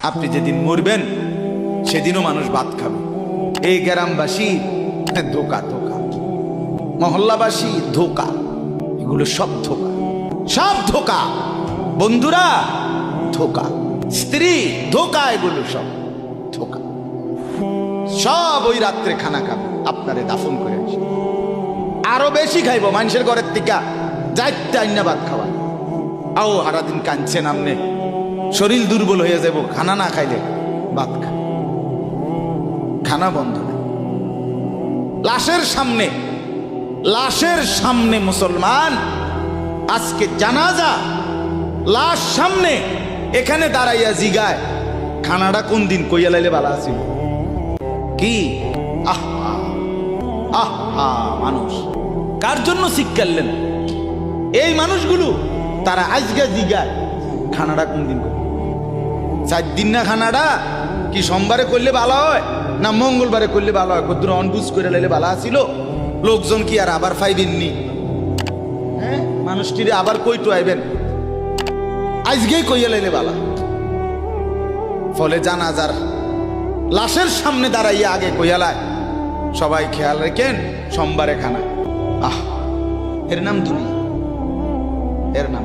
আপনি যেদিন মরবেন সেদিনও মানুষ ভাত খাবে। এই গ্রামবাসী ধোকা ধোকা, মহল্লাবাসী ধোকা, এগুলো সব ধোকা, সব ধোকা। বন্ধুরা ধোকা, স্ত্রী ধোকা, এগুলো সব ধোকা। সব ওই রাত্রে খানা খাবে, আপনারে দাফন করে আসে। আরো বেশি খাইব মানুষের ঘরের থেকে যাইতে আইনা ভাত খাওয়া। আও সারাদিন কাঁদছেন আপনি, শরীর দুর্বল হয়ে যাব খানা না খাইলে। ভাত খা, খানা বন্ধ। লাশের সামনে, লাশের সামনে মুসলমান আজকে জানাজা, লাশ সামনে, এখানে দাঁড়াইয়া জিগায় খানাটা কোন দিন কইয়া লাইলে ভালো আছিল। কি আহা আহা, মানুষ কার জন্য শিক্ষালেন? এই মানুষগুলো তারা আজকে জিগায় খানাটা কোন দিন, 4 দিন না খানাটা কি সোমবারে করলে ভালো হয় না মঙ্গলবারে করলে ভালো হয়? কত অনবুঝ করে লাইলে ভালো আছিল। লোকজন কি আর আবার পাইবেননি? হ্যাঁ, মানুষটিরে আবার কইটু আইবেন, আজকেই কইয়া লাইলে ভালো। ফলে জানাজার লাশের সামনে দাঁড়াইয়া আগে কইয়ালায় সবাই খেয়াল রেখেন সোমবারে খানা। আহ, এর নাম দুনিয়া, এর নাম